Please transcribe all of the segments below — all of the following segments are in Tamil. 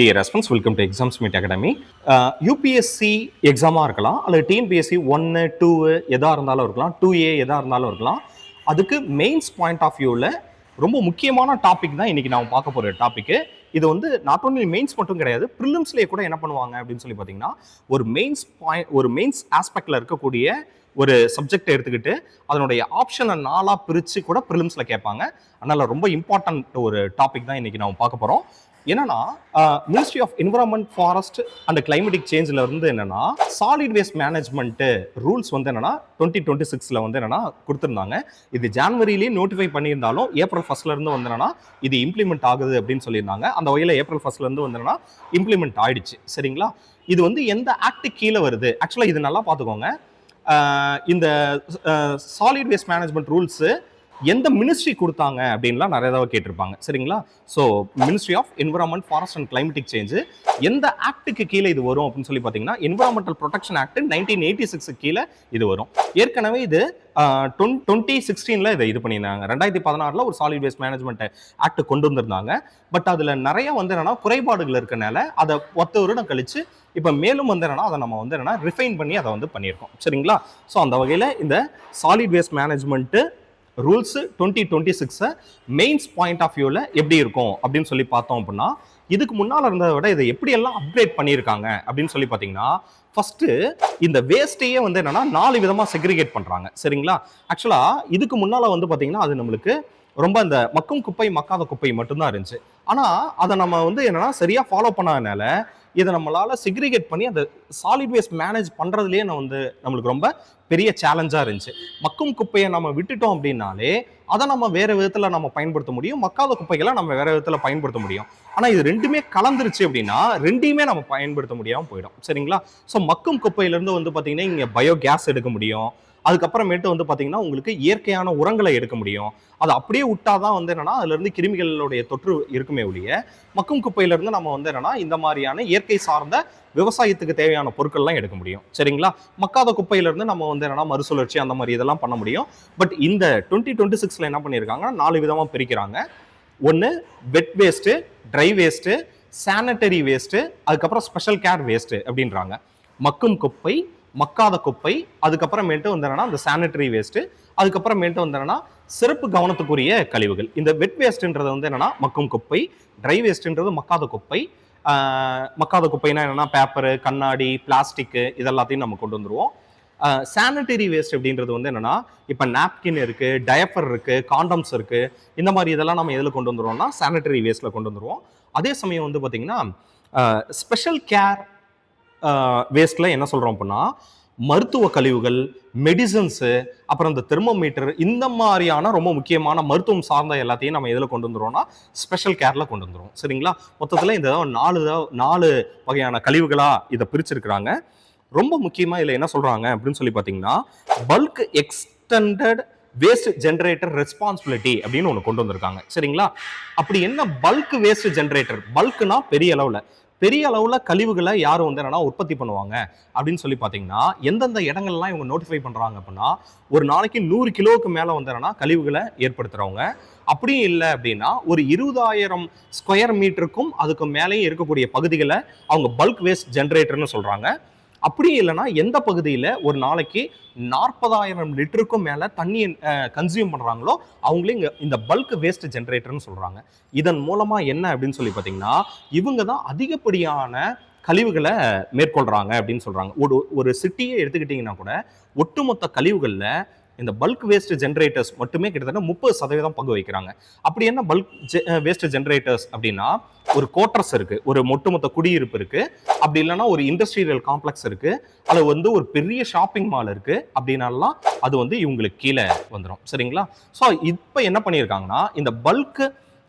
Dear response welcome to exams meet academy. UPSC எக்ஸாமாக இருக்கலாம், அல்லது டிஎன்பிஎஸ்சி 1, 2 எதாக இருந்தாலும் இருக்கலாம், 2A எதாக இருந்தாலும் இருக்கலாம். அதுக்கு மெயின்ஸ் பாயிண்ட் ஆஃப் வியூவில் ரொம்ப முக்கியமான டாபிக் தான் இன்றைக்கி நான் பார்க்க போகிற டாப்பிக்கு. இது வந்து நாட் ஓன்லி மெயின்ஸ் மட்டும் கிடையாது, ப்ரிலிம்ஸ்லேயே கூட என்ன பண்ணுவாங்க அப்படின்னு சொல்லி பார்த்தீங்கன்னா, ஒரு மெயின்ஸ் ஆஸ்பெக்டில் இருக்கக்கூடிய ஒரு சப்ஜெக்டை எடுத்துக்கிட்டு அதனுடைய ஆப்ஷனை 4ஆக பிரித்து கூட ப்ரிலிம்ஸில் கேட்பாங்க. அதனால் ரொம்ப இம்பார்ட்டன்ட் ஒரு டாபிக் தான் இன்றைக்கி நம்ம பார்க்க போகிறோம். என்னன்னா ministry of environment, forest and climatic சேஞ்சில் இருந்து என்னன்னா சாலிட் வேஸ்ட் மேனேஜ்மெண்ட் ரூல்ஸ் வந்து என்னன்னா 2026 வந்து என்னன்னா கொடுத்துருந்தாங்க. இது ஜான்வரியிலேயே நோட்டிஃபை பண்ணியிருந்தாலும் ஏப்ரல் 1 இருந்து வந்து என்னன்னா இது இம்ப்ளிமெண்ட் ஆகுது அப்படின்னு சொல்லியிருந்தாங்க. அந்த வகையில் ஏப்ரல் 1 இருந்து வந்து என்னன்னா இம்ப்ளிமெண்ட் ஆயிடுச்சு. சரிங்களா? இது வந்து எந்த ஆக்ட் கீழே வருது? ஆக்சுவலாக இது நல்லா பார்த்துக்கோங்க. இந்த சாலிட் வேஸ்ட் மேனேஜ்மெண்ட் ரூல்ஸ் எந்த மினிஸ்ட்ரி கொடுத்தாங்க அப்படின்லாம் நிறைய தடவை கேட்டிருப்பாங்க. சரிங்களா? So ministry of environment, forest and climatic change எந்த ஆக்டுக்கு கீழே இது வரும் அப்படின்னு சொல்லி பார்த்தீங்கன்னா, என்விரான்மெண்டல் ப்ரொடெக்ஷன் ஆக்ட் 1986 கீழே இது வரும். ஏற்கனவே இது 2016 இதை இது பண்ணியிருந்தாங்க. 2016 ஒரு சாலிட் வேஸ்ட் மேனேஜ்மெண்ட் ஆக்ட் கொண்டு வந்திருந்தாங்க. பட் அதில் நிறைய வந்து என்னன்னா குறைபாடுகள் இருக்கனால அதை 10 வருடம் கழிச்சு இப்போ மேலும் வந்து என்னன்னா அதை நம்ம வந்து என்னன்னா ரிஃபைன் பண்ணி அதை வந்து பண்ணியிருக்கோம். சரிங்களா? ஸோ அந்த வகையில் இந்த solid waste management rules 2026 mains point of வியூவில் எப்படி இருக்கும் அப்படின்னு சொல்லி பார்த்தோம் அப்படின்னா, இதுக்கு முன்னால் இருந்ததை விட இதை எப்படியெல்லாம் அப்கிரேட் பண்ணியிருக்காங்க அப்படின்னு சொல்லி பார்த்தீங்கன்னா, ஃபர்ஸ்ட் இந்த வேஸ்ட்டையே வந்து என்னன்னா 4 விதமாக செக்ரிகேட் பண்ணுறாங்க. சரிங்களா? ஆக்சுவலாக இதுக்கு முன்னால் வந்து பார்த்தீங்கன்னா அது நம்மளுக்கு ரொம்ப இந்த மக்கும் குப்பை, மக்காத குப்பை மட்டும்தான் இருந்துச்சு. ஆனால் அதை நம்ம வந்து என்னன்னா சரியாக ஃபாலோ பண்ணாதனால இதை நம்மளால செக்ரிகேட் பண்ணி அந்த சாலிட் வேஸ்ட் மேனேஜ் பண்ணுறதுலேயே வந்து நம்மளுக்கு ரொம்ப பெரிய சேலஞ்சாக இருந்துச்சு. மக்கும் குப்பையை நம்ம விட்டுட்டோம் அப்படின்னாலே அதை நம்ம வேறு விதத்தில் நம்ம பயன்படுத்த முடியும், மக்காத குப்பைகளை நம்ம வேறு விதத்தில் பயன்படுத்த முடியும். ஆனால் இது ரெண்டுமே கலந்துருச்சு அப்படின்னா ரெண்டையுமே நம்ம பயன்படுத்த முடியாமல் போயிடும். சரிங்களா? ஸோ மக்கும் குப்பையிலேருந்து வந்து பார்த்தீங்கன்னா இங்கே பயோ கேஸ் எடுக்க முடியும். அதுக்கப்புறமேட்டு வந்து பார்த்தீங்கன்னா உங்களுக்கு இயற்கையான உரங்களை எடுக்க முடியும். அது அப்படியே விட்டாதான் வந்து என்னன்னா அதுலேருந்து கிருமிகளுடைய தொற்று இருக்குமே ஒழிய, மக்கும் குப்பையிலேருந்து நம்ம வந்து என்னன்னா இந்த மாதிரியான இயற்கை சார்ந்த விவசாயத்துக்கு தேவையான பொருட்கள்லாம் எடுக்க முடியும். சரிங்களா? மக்காத குப்பையிலேருந்து நம்ம வந்து என்னன்னா மறுசுழற்சி அந்த மாதிரி இதெல்லாம் பண்ண முடியும். பட் இந்த 2026 என்ன பண்ணியிருக்காங்க, 4 விதமாக பிரிக்கிறாங்க. ஒன்று wet waste, dry waste, sanitary waste, அதுக்கப்புறம் ஸ்பெஷல் கேர் வேஸ்ட்டு அப்படின்றாங்க. மக்கும் குப்பை, மக்காத குப்பை, அதுக்கப்புறமேட்டு வந்து என்னன்னா அந்த சானிட்டரி வேஸ்ட்டு, அதுக்கப்புறமேட்டு வந்து என்னன்னா சிறப்பு கவனத்துக்குரிய கழிவுகள். இந்த வெட் வேஸ்ட்ன்றது வந்து என்னன்னா மக்கும் குப்பை, ட்ரை வேஸ்ட்ன்றது மக்காத குப்பை. மக்காத குப்பைனா என்னன்னா பேப்பரு, கண்ணாடி, பிளாஸ்டிக்கு இதெல்லாத்தையும் நம்ம கொண்டு வந்துருவோம். சானிட்டரி வேஸ்ட் அப்படின்றது வந்து என்னன்னா இப்போ நாப்கின் இருக்கு, டயப்பர் இருக்கு, காண்டம்ஸ் இருக்கு, இந்த மாதிரி இதெல்லாம் நம்ம எதில் கொண்டு வந்துருவோம்னா சானிட்டரி வேஸ்ட்ல கொண்டு வந்துருவோம். அதே சமயம் வந்து பார்த்தீங்கன்னா ஸ்பெஷல் கேர் வேஸ்ட்ல என்ன சொல்றோம் அப்படின்னா மருத்துவ கழிவுகள், மெடிசன்ஸு, அப்புறம் இந்த தெர்மோமீட்டர், இந்த மாதிரியான ரொம்ப முக்கியமான மருத்துவம் சார்ந்த எல்லாத்தையும் நம்ம எதில் கொண்டு வந்துருவோம்னா ஸ்பெஷல் கேர்ல கொண்டு வந்துருவோம். சரிங்களா? மொத்தத்தில் இந்த 4 வகையான கழிவுகளா இதை பிரிச்சிருக்கிறாங்க. ரொம்ப முக்கியமா இதில் என்ன சொல்றாங்க அப்படின்னு சொல்லி பார்த்தீங்கன்னா, bulk extended waste generator responsibility அப்படின்னு ஒன்று கொண்டு வந்திருக்காங்க. சரிங்களா? அப்படி என்ன பல்க் வேஸ்ட் ஜென்ரேட்டர்? பல்க்னா பெரிய அளவுல கழிவுகளை யாரும் வந்து என்னன்னா உற்பத்தி பண்ணுவாங்க அப்படின்னு சொல்லி பார்த்தீங்கன்னா, எந்தெந்த இடங்கள்லாம் இவங்க நோட்டிஃபை பண்றாங்க அப்படின்னா, ஒரு நாளைக்கு 100 கிலோவுக்கு மேல வந்து என்னன்னா கழிவுகளை ஏற்படுத்துறவங்க. அப்படியும் இல்லை அப்படின்னா ஒரு 20,000 ஸ்கொயர் மீட்டருக்கும் அதுக்கு மேலேயும் இருக்கக்கூடிய பகுதிகளை அவங்க பல்க் வேஸ்ட் ஜென்ரேட்டர்னு சொல்றாங்க. அப்படியும் இல்லைன்னா எந்த பகுதியில் ஒரு நாளைக்கு 40,000 லிட்டருக்கும் மேலே தண்ணி கன்சியூம் பண்ணுறாங்களோ அவங்களே இந்த பல்க் வேஸ்ட் ஜென்ரேட்டர்னு சொல்கிறாங்க. இதன் மூலமாக என்ன அப்படின்னு சொல்லி பார்த்தீங்கன்னா, இவங்க தான் அதிகப்படியான கழிவுகளை மேற்கொள்கிறாங்க அப்படின்னு சொல்கிறாங்க. ஒரு சிட்டியை எடுத்துக்கிட்டிங்கன்னா கூட ஒட்டுமொத்த கழிவுகளில் இந்த பல்க் வேஸ்ட் ஜென்ரேட்டர்ஸ் மட்டுமே கிட்டத்தட்ட 30% பங்கு வைக்கிறாங்க. அப்படி என்ன பல்க் வேஸ்ட் ஜென்ரேட்டர்ஸ் அப்படின்னா, ஒரு கோட்டர்ஸ் இருக்கு, ஒரு ஒட்டுமொத்த குடியிருப்பு இருக்கு, அப்படி இல்லைன்னா ஒரு இண்டஸ்ட்ரியல் காம்ப்ளெக்ஸ் இருக்கு, அது வந்து ஒரு பெரிய ஷாப்பிங் மால் இருக்கு அப்படின்னாலாம் அது வந்து இவங்களுக்கு கீழே வந்துடும். சரிங்களா? ஸோ இப்போ என்ன பண்ணியிருக்காங்கன்னா, இந்த பல்க்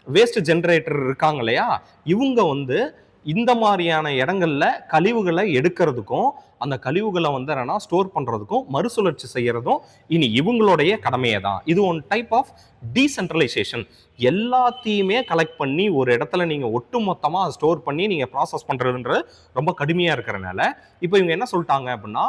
வேஸ்ட் ஜென்ரேட்டர் இருக்காங்க இல்லையா, இவங்க வந்து இந்த மாதிரியான இடங்கள்ல கழிவுகளை எடுக்கிறதுக்கும் அந்த கழிவுகளை வந்து என்னன்னா ஸ்டோர் பண்றதுக்கும் மறுசுழற்சி செய்யறதும் இனி இவங்களுடைய கடமையே தான். இது ஒன் டைப் ஆஃப் டீசென்ட்ரலைசேஷன். எல்லாத்தையுமே கலெக்ட் பண்ணி ஒரு இடத்துல நீங்க ஒட்டுமொத்தமா ஸ்டோர் பண்ணி நீங்க ப்ராசஸ் பண்றதுன்றது ரொம்ப கடுமையா இருக்கிறனால இப்போ இவங்க என்ன சொல்லிட்டாங்க அப்படின்னா,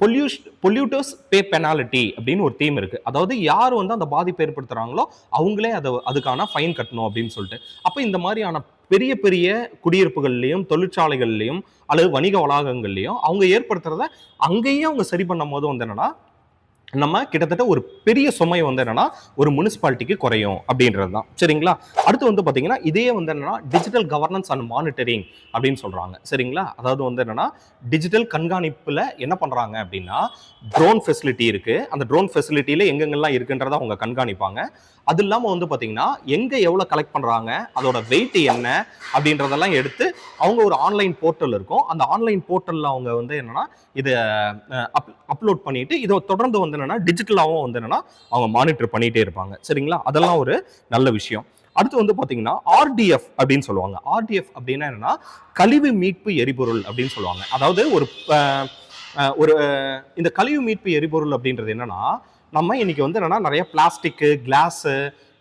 பொல்யூட்டர்ஸ் பே பெனாலிட்டி அப்படின்னு ஒரு தீம் இருக்கு. அதாவது யார் வந்து அந்த பாதிப்பு ஏற்படுத்துறாங்களோ அவங்களே அதுக்கான ஃபைன் கட்டணும் அப்படின்னு சொல்லிட்டு. அப்ப இந்த மாதிரியான பெரிய பெரிய குடியிருப்புகள்லையும் தொழிற்சாலைகள்லையும் அல்லது வணிக வளாகங்கள்லையும் அவங்க ஏற்படுத்துறத அங்கேயே அவங்க சரி பண்ணும் போது வந்து என்னன்னா நம்ம கிட்டத்தட்ட ஒரு பெரிய சுமை வந்து என்னன்னா ஒரு முனிசிபாலிட்டிக்கு குறையும் அப்படின்றது தான். சரிங்களா? அடுத்து வந்து பாத்தீங்கன்னா இதே வந்து என்னன்னா டிஜிட்டல் கவர்னன்ஸ் அண்ட் மானிட்டரிங் அப்படின்னு சொல்றாங்க. சரிங்களா? அதாவது வந்து என்னன்னா டிஜிட்டல் கண்காணிப்புல என்ன பண்றாங்க அப்படின்னா ட்ரோன் ஃபெசிலிட்டி இருக்கு. அந்த ட்ரோன் ஃபெசிலிட்டியில எங்கெங்கெல்லாம் இருக்குன்றத அவங்க கண்காணிப்பாங்க. அது இல்லாம வந்து பாத்தீங்கன்னா எங்க எவ்வளவு கலெக்ட் பண்றாங்க, அதோட வெயிட் என்ன அப்படின்றதெல்லாம் எடுத்து அவங்க ஒரு ஆன்லைன் போர்ட்டல் இருக்கும். அந்த ஆன்லைன் போர்ட்டல்ல அவங்க வந்து என்னன்னா இதை அப்லோட் பண்ணிட்டு இதை தொடர்ந்து வந்து என்னன்னா டிஜிட்டலாகவும் வந்து என்னன்னா அவங்க மானிட்டர் பண்ணிட்டே இருப்பாங்க. சரிங்களா? அதெல்லாம் ஒரு நல்ல விஷயம். அடுத்து வந்து பாத்தீங்கன்னா ஆர்டிஎஃப் அப்படின்னு சொல்லுவாங்க. ஆர்டிஎஃப் அப்படின்னா என்னன்னா கழிவு மீட்பு எரிபொருள் அப்படின்னு சொல்லுவாங்க. அதாவது ஒரு இந்த கழிவு மீட்பு எரிபொருள் அப்படின்றது என்னன்னா நம்ம இன்னைக்கு வந்து என்னன்னா நிறைய பிளாஸ்டிக் கிளாஸ்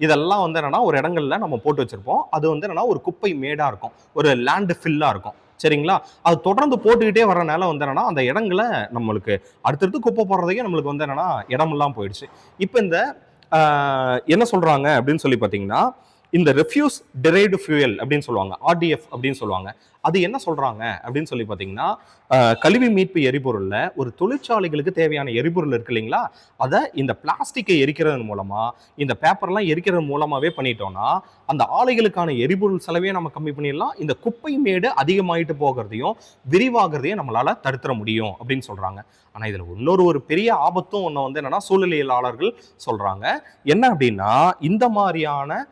இதெல்லாம் வந்து என்னன்னா ஒரு இடங்கள்ல நம்ம போட்டு வச்சிருப்போம். அது வந்து என்னன்னா ஒரு குப்பை மேடா இருக்கும், ஒரு லேண்ட் ஃபில்லா இருக்கும். சரிங்களா? அது தொடர்ந்து போட்டுக்கிட்டே வரனால வந்து என்னன்னா அந்த இடங்களை நம்மளுக்கு அடுத்தடுத்து குப்பை போடுறதுக்கே நம்மளுக்கு வந்து என்னன்னா இடமெல்லாம் போயிடுச்சு. இப்போ இந்த என்ன சொல்றாங்க அப்படின்னு சொல்லி பார்த்தீங்கன்னா இந்த ரெஃப்யூஸ் டெரைவ்டு ஃபியூயல் அப்படின்னு சொல்லுவாங்க, ஆர்டிஎஃப் அப்படின்னு சொல்லுவாங்க. அது என்ன சொல்றாங்க அப்படின்னு சொல்லி பார்த்தீங்கன்னா கழிவு மீட்பு எரிபொருள்ல ஒரு தொழிற்சாலைகளுக்கு தேவையான எரிபொருள் இருக்கு இல்லைங்களா, அதை இந்த பிளாஸ்டிக்கை எரிக்கிறது மூலமா இந்த பேப்பர்லாம் எரிக்கிறது மூலமாவே பண்ணிட்டோம்னா அந்த ஆலைகளுக்கான எரிபொருள் செலவையும் நம்ம கம்மி பண்ணிடலாம். இந்த குப்பை மேடு அதிகமாயிட்டு போகிறதையும் விரிவாகிறதையும் நம்மளால தடுத்துட முடியும் அப்படின்னு சொல்றாங்க. ஆனா இதுல ஒரு பெரிய ஆபத்தும் ஒன்று வந்து என்னன்னா சூழலியலாளர்கள் சொல்றாங்க. என்ன அப்படின்னா இந்த மாதிரியான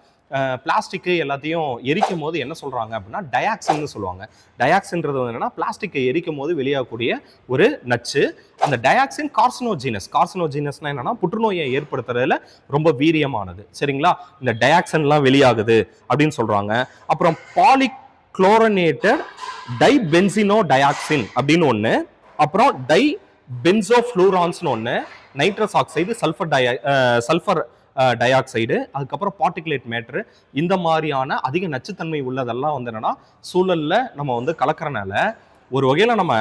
பிளாஸ்டிக்கு எல்லாத்தையும் எரிக்கும் போது என்ன சொல்றாங்க அப்படின்னா டயாக்சின்னு சொல்லுவாங்க. டயாக்சின்றது என்னன்னா பிளாஸ்டிக்கை எரிக்கும் போது வெளியாகக்கூடிய ஒரு நச்சு. அந்த டயாக்சின் கார்சினோஜினஸ்னா என்னன்னா புற்றுநோயை ஏற்படுத்துறதுல ரொம்ப வீரியமானது. சரிங்களா? இந்த டயாக்சின்லாம் வெளியாகுது அப்படின்னு சொல்றாங்க. அப்புறம் பாலிக்ளோரனேட்டட் டைபென்சினோ டயாக்சின் அப்படின்னு ஒன்று, அப்புறம் டைபென்சோஃப்ளூரான்ஸ்னு ஒன்று, nitrous oxide, sulphur di oxide, அதுக்கப்புறம் பார்ட்டிகுலேட் மேட்ரு, இந்த மாதிரியான அதிக நச்சுத்தன்மை உள்ளதெல்லாம் வந்து என்னன்னா சூழல்ல நம்ம வந்து கலக்கிறனால ஒரு வகையில நம்ம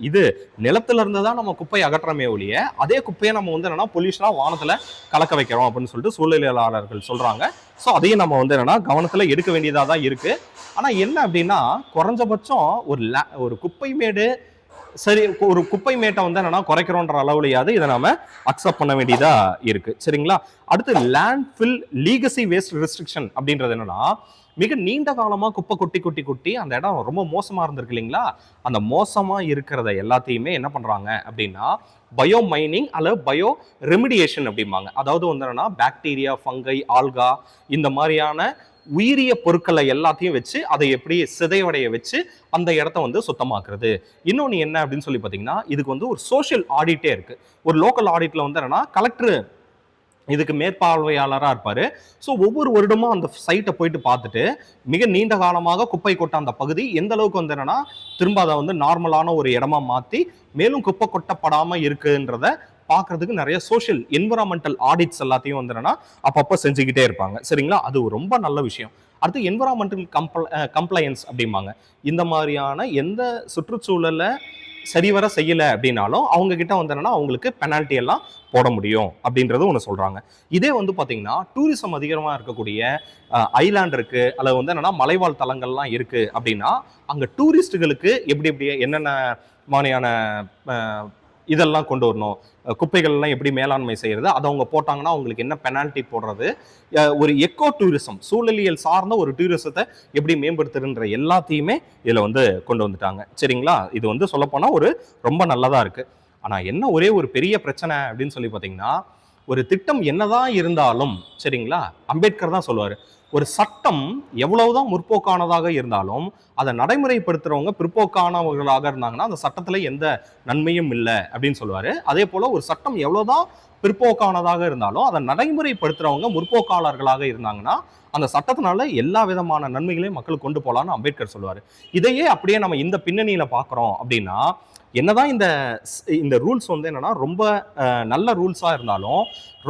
இது நிலத்துல இருந்து தான் நம்ம குப்பையை அகற்றமே ஒழிய அதே குப்பையை நம்ம வந்து என்னன்னா பொல்யூஷனா வானத்துல கலக்க வைக்கிறோம் அப்படின்னு சொல்லிட்டு சூழலியலாளர்கள் சொல்றாங்க. ஸோ அதையும் நம்ம வந்து என்னன்னா கவனத்துல எடுக்க வேண்டியதா தான் இருக்கு. ஆனா என்ன அப்படின்னா குறைஞ்சபட்சம் ஒரு குப்பை மேடு சரி, ஒரு குப்பை மேட்டை வந்து என்னன்னா குறைக்கிறோன்ற அளவுலையாவது இதை நாம அக்செப்ட் பண்ண வேண்டியதா இருக்கு. சரிங்களா? அடுத்து லேண்ட்ஃபில் லீகசி வேஸ்ட் ரெஸ்ட்ரிக்ஷன் அப்படின்றது என்னன்னா மிக நீண்ட காலமா குப்பை கொட்டி கொட்டி கொட்டி அந்த இடம் ரொம்ப மோசமா இருந்திருக்கு இல்லைங்களா, அந்த மோசமா இருக்கிறத எல்லாத்தையுமே என்ன பண்றாங்க அப்படின்னா பயோ மைனிங் அல்லது பயோ ரெமிடியேஷன் அப்படிம்பாங்க. அதாவது வந்து என்னன்னா பாக்டீரியா, ஃபங்கை, ஆல்கா இந்த மாதிரியான உயிரிய பொருட்களை எல்லாத்தையும் வச்சு அதை எப்படி சிதைவடைய வச்சு அந்த இடத்த வந்து சுத்தமாக்குறது. இன்னொன்று என்ன அப்படின்னு சொல்லி பார்த்தீங்கன்னா இதுக்கு வந்து ஒரு சோஷியல் ஆடிட்டே இருக்கு. ஒரு லோக்கல் ஆடிட்ல வந்து என்னன்னா கலெக்டர் இதுக்கு மேற்பார்வையாளராக இருப்பாரு. ஸோ ஒவ்வொரு வருடமும் அந்த சைட்டை போயிட்டு பார்த்துட்டு மிக நீண்ட காலமாக குப்பை கொட்ட அந்த பகுதி எந்த அளவுக்கு வந்து என்னன்னா திரும்ப அதை வந்து நார்மலான ஒரு இடமா மாற்றி மேலும் குப்பை கொட்டப்படாம இருக்குன்றத பார்க்கறதுக்கு நிறைய சோஷியல் என்விரான்மெண்டல் ஆடிட்ஸ் எல்லாத்தையும் வந்து என்னன்னா அப்பப்போ செஞ்சுக்கிட்டே இருப்பாங்க. சரிங்களா? அது ரொம்ப நல்ல விஷயம். அடுத்து என்விரான்மெண்டல் கம்ப்ளையன்ஸ் அப்படிம்பாங்க. இந்த மாதிரியான எந்த சுற்றுச்சூழலை சரிவர செய்யலை அப்படின்னாலும் அவங்க கிட்ட வந்து என்னன்னா அவங்களுக்கு பெனால்ட்டி எல்லாம் போட முடியும் அப்படின்றது ஒன்று சொல்றாங்க. இதே வந்து பார்த்தீங்கன்னா டூரிசம் அதிகமாக இருக்கக்கூடிய ஐலாண்ட் இருக்கு அல்லது வந்து என்னன்னா மலைவாழ் தலங்கள்லாம் இருக்கு அப்படின்னா அங்கே டூரிஸ்டுகளுக்கு எப்படி என்னென்ன மாதிரியான இதெல்லாம் கொண்டு வரணும், குப்பைகள்லாம் எப்படி மேலாண்மை செய்யறது, அதை அவங்க போட்டாங்கன்னா அவங்களுக்கு என்ன பெனால்ட்டி போடுறது, ஒரு எக்கோ டூரிசம் சூழலியல் சார்ந்த ஒரு டூரிசத்தை எப்படி மேம்படுத்துறன்ற எல்லாத்தையுமே இதில் வந்து கொண்டு வந்துட்டாங்க. சரிங்களா? இது வந்து சொல்லப்போனால் ஒரு ரொம்ப நல்லதாக இருக்கு. ஆனால் என்ன ஒரே ஒரு பெரிய பிரச்சனை அப்படின்னு சொல்லி பார்த்தீங்கன்னா ஒரு திட்டம் என்னதான் இருந்தாலும் சரிங்களா அம்பேத்கர் தான் சொல்லுவார் ஒரு சட்டம் எவ்வளவுதான் முற்போக்கானதாக இருந்தாலும் அதை நடைமுறைப்படுத்துறவங்க பிற்போக்கானவர்களாக இருந்தாங்கன்னா அந்த சட்டத்துல எந்த நன்மையும் இல்லை அப்படின்னு சொல்லுவாரு. அதே போல ஒரு சட்டம் எவ்வளவுதான் பிற்போக்கானதாக இருந்தாலும் அதை நடைமுறைப்படுத்துறவங்க முற்போக்காளர்களாக இருந்தாங்கன்னா அந்த சட்டத்தினால எல்லா விதமான நன்மைகளையும் மக்களுக்கு கொண்டு போகலான்னு அம்பேத்கர் சொல்லுவாரு. இதையே அப்படியே நம்ம இந்த பின்னணியில பாக்குறோம் அப்படின்னா என்னதான் இந்த ரூல்ஸ் வந்து என்னன்னா ரொம்ப நல்ல ரூல்ஸா இருந்தாலும்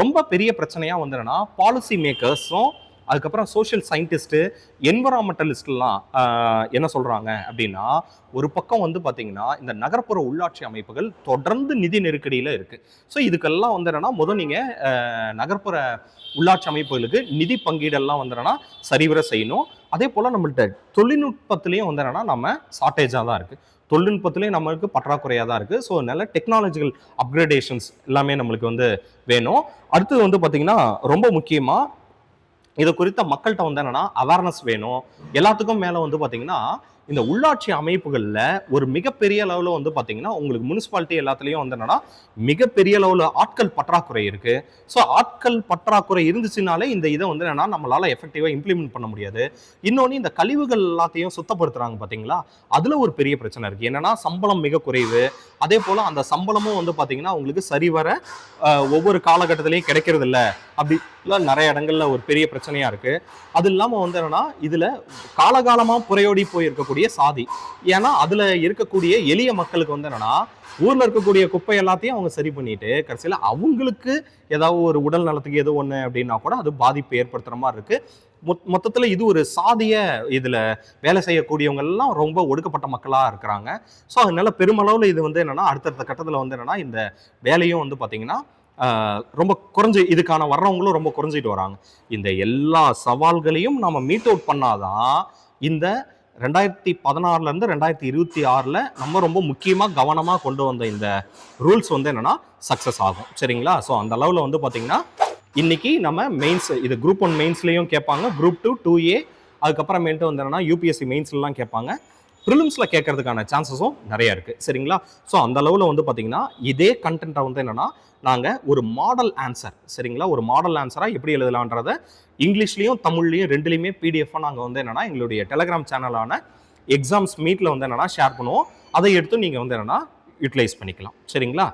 ரொம்ப பெரிய பிரச்சனையா வந்து என்னன்னா பாலிசி மேக்கர்ஸும் அதுக்கப்புறம் சோஷியல் சயின்டிஸ்ட்டு, என்வரான்மெண்டலிஸ்ட்லாம் என்ன சொல்கிறாங்க அப்படின்னா, ஒரு பக்கம் வந்து பார்த்தீங்கன்னா இந்த நகர்ப்புற உள்ளாட்சி அமைப்புகள் தொடர்ந்து நிதி நெருக்கடியில் இருக்குது. ஸோ இதுக்கெல்லாம் வந்து என்னென்னா நீங்கள் நகர்ப்புற உள்ளாட்சி அமைப்புகளுக்கு நிதி பங்கீடெல்லாம் வந்து என்னென்னா சரிவர செய்யணும். அதே போல் நம்மள்ட்ட தொழில்நுட்பத்திலையும் வந்து என்னென்னா நம்ம ஷார்ட்டேஜாக தான் இருக்குது. தொழில்நுட்பத்திலையும் நம்மளுக்கு பற்றாக்குறையாக தான் இருக்குது. ஸோ அதனால டெக்னாலஜிக்கல் அப்கிரேடேஷன்ஸ் எல்லாமே நம்மளுக்கு வந்து வேணும். அடுத்தது வந்து பார்த்தீங்கன்னா ரொம்ப முக்கியமாக இது குறித்த மக்கள்கிட்ட வந்து என்னன்னா அவேர்னஸ் வேணும். எல்லாத்துக்கும் மேலே வந்து பார்த்தீங்கன்னா இந்த உள்ளாட்சி அமைப்புகளில் ஒரு மிகப்பெரிய அளவில் வந்து பார்த்தீங்கன்னா உங்களுக்கு முனிசிபாலிட்டி எல்லாத்துலேயும் வந்து என்னன்னா மிகப்பெரிய அளவில் ஆட்கள் பற்றாக்குறை இருக்கு. ஸோ ஆட்கள் பற்றாக்குறை இருந்துச்சுனாலே இந்த இதை வந்து என்னன்னா நம்மளால எஃபெக்டிவாக இம்ப்ளிமெண்ட் பண்ண முடியாது. இன்னொன்று இந்த கழிவுகள் எல்லாத்தையும் சுத்தப்படுத்துறாங்க பார்த்தீங்களா, அதில் ஒரு பெரிய பிரச்சனை இருக்கு. என்னன்னா சம்பளம் மிக குறைவு. அதே போல் அந்த சம்பளமும் வந்து பார்த்தீங்கன்னா உங்களுக்கு சரிவர ஒவ்வொரு காலகட்டத்திலையும் கிடைக்கிறது இல்லை. அப்படி நிறைய இடங்கள்ல ஒரு பெரிய பிரச்சனையா இருக்கு. அது இல்லாம வந்து என்னன்னா இதுல காலகாலமா புரையோடி போயிருக்கக்கூடிய சாதி. ஏன்னா அதுல இருக்கக்கூடிய எளிய மக்களுக்கு வந்து என்னன்னா ஊர்ல இருக்கக்கூடிய குப்பை எல்லாத்தையும் அவங்க சரி பண்ணிட்டு கடைசியில அவங்களுக்கு ஏதாவது ஒரு உடல் நலத்துக்கு ஏதோ ஒண்ணு அப்படின்னா கூட அது பாதிப்பு ஏற்படுத்துற மாதிரி இருக்கு. மொத்தத்துல இது ஒரு சாதிய இதுல வேலை செய்யக்கூடியவங்க எல்லாம் ரொம்ப ஒடுக்கப்பட்ட மக்களா இருக்கிறாங்க. ஸோ அதனால பெருமளவுல இது வந்து என்னன்னா அடுத்தடுத்த கட்டத்துல வந்து என்னன்னா இந்த வேலையும் வந்து பாத்தீங்கன்னா ரொம்ப குறைஞ்சி இதுக்கான வர்றவங்களும் ரொம்ப குறைஞ்சிட்டு வராங்க. இந்த எல்லா சவால்களையும் நம்ம மீட் அவுட் பண்ணாதான் இந்த 2016 2026 நம்ம ரொம்ப முக்கியமாக கவனமாக கொண்டு வந்த இந்த ரூல்ஸ் வந்து என்னன்னா சக்ஸஸ் ஆகும். சரிங்களா? ஸோ அந்த அளவில் வந்து பார்த்தீங்கன்னா இன்னைக்கு நம்ம மெயின்ஸ் இது குரூப் 1 மெயின்ஸ்லையும் கேட்பாங்க, குரூப் 2 2A அதுக்கப்புறமேட்டு வந்து என்னன்னா யூபிஎஸ்சி மெயின்ஸ்லாம் கேட்பாங்க, ப்ரிலிம்ஸில் கேட்கறதுக்கான சான்சஸும் நிறைய இருக்குது. சரிங்களா? ஸோ அந்த அளவில் வந்து பார்த்தீங்கன்னா இதே கண்டென்ட்டை வந்து என்னென்னா நாங்கள் ஒரு மாடல் ஆன்சர், சரிங்களா, ஒரு மாடல் ஆன்சராக எப்படி எழுதலான்றதை இங்கிலீஷ்லேயும் தமிழ்லையும் ரெண்டுலேயுமே பிடிஎஃபாக நாங்கள் வந்து என்னென்னா எங்களுடைய டெலகிராம் சேனலான எக்ஸாம்ஸ் மீட்டில் வந்து என்னென்னா ஷேர் பண்ணுவோம். அதை எடுத்து நீங்கள் வந்து என்னென்னா யூட்டிலைஸ் பண்ணிக்கலாம். சரிங்களா?